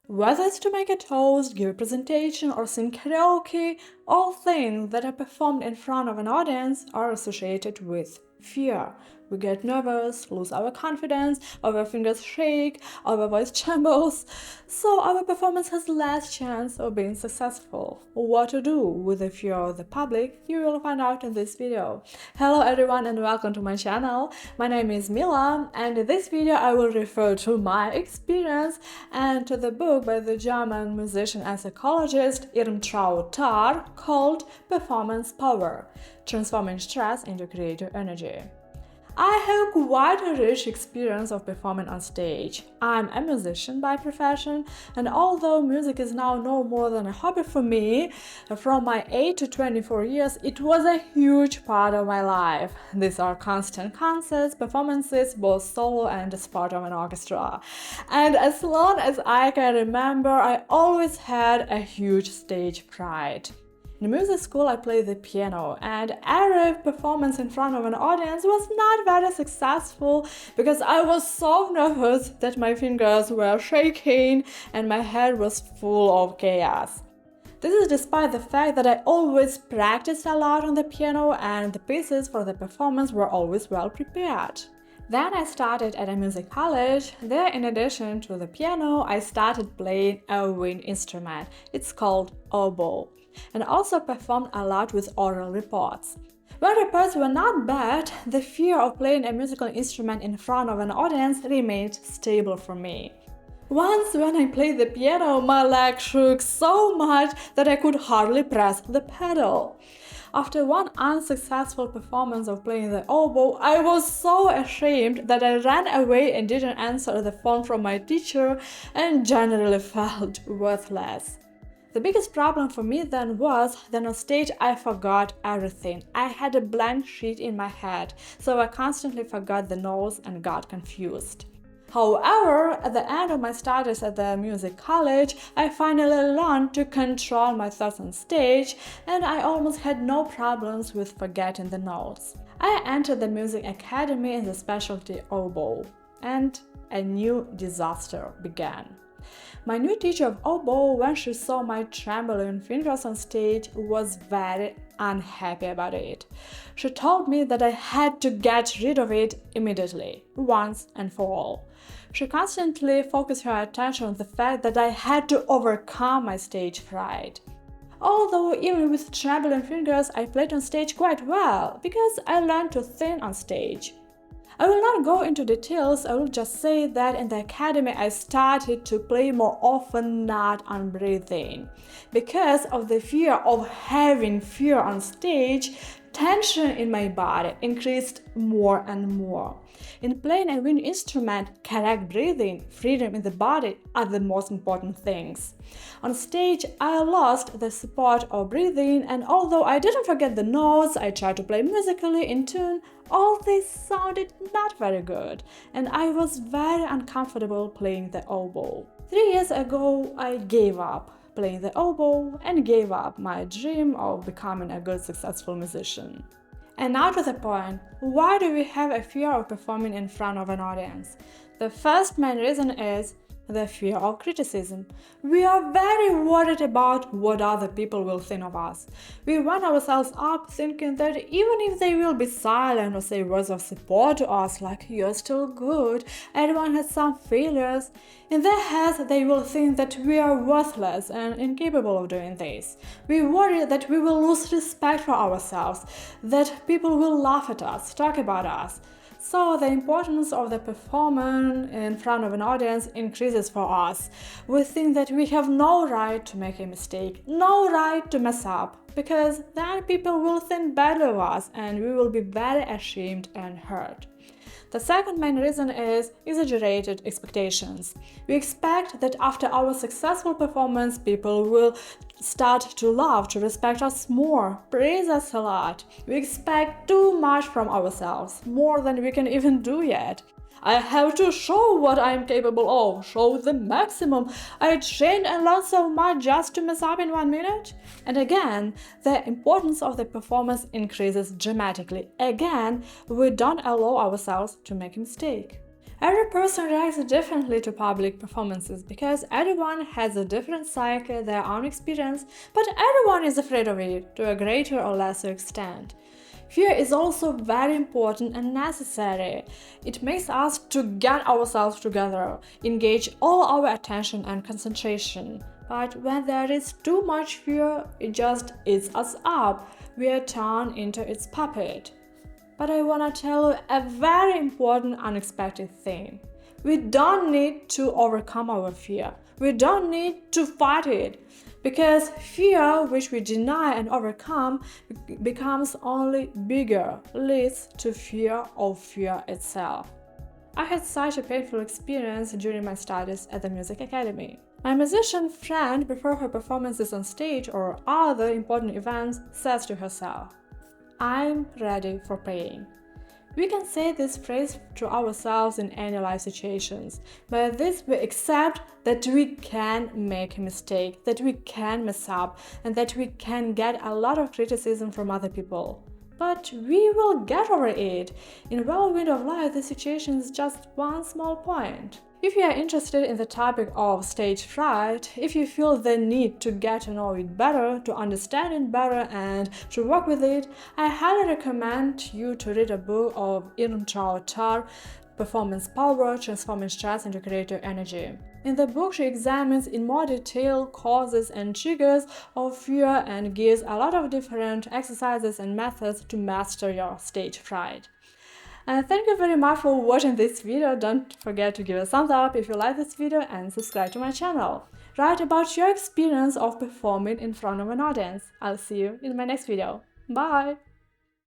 Whether it's to make a toast, give a presentation, or sing karaoke, all things that are performed in front of an audience are associated with fear. We get nervous, lose our confidence, our fingers shake, our voice trembles, so our performance has less chance of being successful. What to do with the fear of the public, you will find out in this video. Hello everyone and welcome to my channel. My name is Mila, and in this video I will refer to my experience and to the book by the German musician and psychologist Irmtraud Tarr called Performance Power: Transforming Stress into Creative Energy. I have quite a rich experience of performing on stage. I'm a musician by profession, and although music is now no more than a hobby for me, from my 8 to 24 years it was a huge part of my life. These are constant concerts, performances, both solo and as part of an orchestra. And as long as I can remember, I always had a huge stage pride. In music school, I played the piano, and every performance in front of an audience was not very successful because I was so nervous that my fingers were shaking and my head was full of chaos. This is despite the fact that I always practiced a lot on the piano and the pieces for the performance were always well prepared. Then I started at a music college. There, in addition to the piano, I started playing a wind instrument. It's called oboe, and also performed a lot with oral reports. When reports were not bad, the fear of playing a musical instrument in front of an audience remained stable for me. Once when I played the piano, my leg shook so much that I could hardly press the pedal. After one unsuccessful performance of playing the oboe, I was so ashamed that I ran away and didn't answer the phone from my teacher and generally felt worthless. The biggest problem for me then was that on stage I forgot everything. I had a blank sheet in my head, so I constantly forgot the notes and got confused. However, at the end of my studies at the music college, I finally learned to control my thoughts on stage, and I almost had no problems with forgetting the notes. I entered the music academy in the specialty oboe, and a new disaster began. My new teacher of oboe, when she saw my trembling fingers on stage, was very unhappy about it. She told me that I had to get rid of it immediately, once and for all. She constantly focused her attention on the fact that I had to overcome my stage fright. Although even with trembling fingers I played on stage quite well, because I learned to sing on stage. I will not go into details, I will just say that in the academy I started to play more often, not on breathing. Because of the fear of having fear on stage, tension in my body increased more and more. In playing a wind instrument, correct breathing, freedom in the body are the most important things. On stage, I lost the support of breathing, and although I didn't forget the notes, I tried to play musically in tune, all this sounded not very good, and I was very uncomfortable playing the oboe. 3 years ago, I gave up playing the oboe and gave up my dream of becoming a good, successful musician. And now to the point, why do we have a fear of performing in front of an audience? The first main reason is the fear of criticism. We are very worried about what other people will think of us. We wind ourselves up thinking that even if they will be silent or say words of support to us like "you're still good," everyone has some failures, in their heads they will think that we are worthless and incapable of doing this. We worry that we will lose respect for ourselves, that people will laugh at us, talk about us. So the importance of the performance in front of an audience increases for us. We think that we have no right to make a mistake, no right to mess up, because then people will think badly of us and we will be very ashamed and hurt. The second main reason is exaggerated expectations. We expect that after our successful performance, people will start to love, to respect us more, praise us a lot. We expect too much from ourselves, more than we can even do yet. I have to show what I am capable of, show the maximum. I trained and learned so much just to mess up in 1 minute. And again, the importance of the performance increases dramatically. Again, we don't allow ourselves to make a mistake. Every person reacts differently to public performances because everyone has a different psyche, their own experience, but everyone is afraid of it to a greater or lesser extent. Fear is also very important and necessary. It makes us to get ourselves together, engage all our attention and concentration. But when there is too much fear, it just eats us up. We are turned into its puppet. But I wanna tell you a very important unexpected thing. We don't need to overcome our fear. We don't need to fight it. Because fear, which we deny and overcome, becomes only bigger, leads to fear of fear itself. I had such a painful experience during my studies at the music academy. My musician friend, before her performances on stage or other important events, says to herself, "I'm ready for pain." We can say this phrase to ourselves in any life situations. By this, we accept that we can make a mistake, that we can mess up, and that we can get a lot of criticism from other people. But we will get over it. In whirlwind of life, the situation is just one small point. If you are interested in the topic of stage fright, if you feel the need to get to know it better, to understand it better, and to work with it, I highly recommend you to read a book of Irmtraud Tarr, Performance Power, Transforming Stress into Creative Energy. In the book, she examines in more detail causes and triggers of fear and gives a lot of different exercises and methods to master your stage fright. And thank you very much for watching this video. Don't forget to give a thumbs up if you like this video and subscribe to my channel. Write about your experience of performing in front of an audience. I'll see you in my next video. Bye!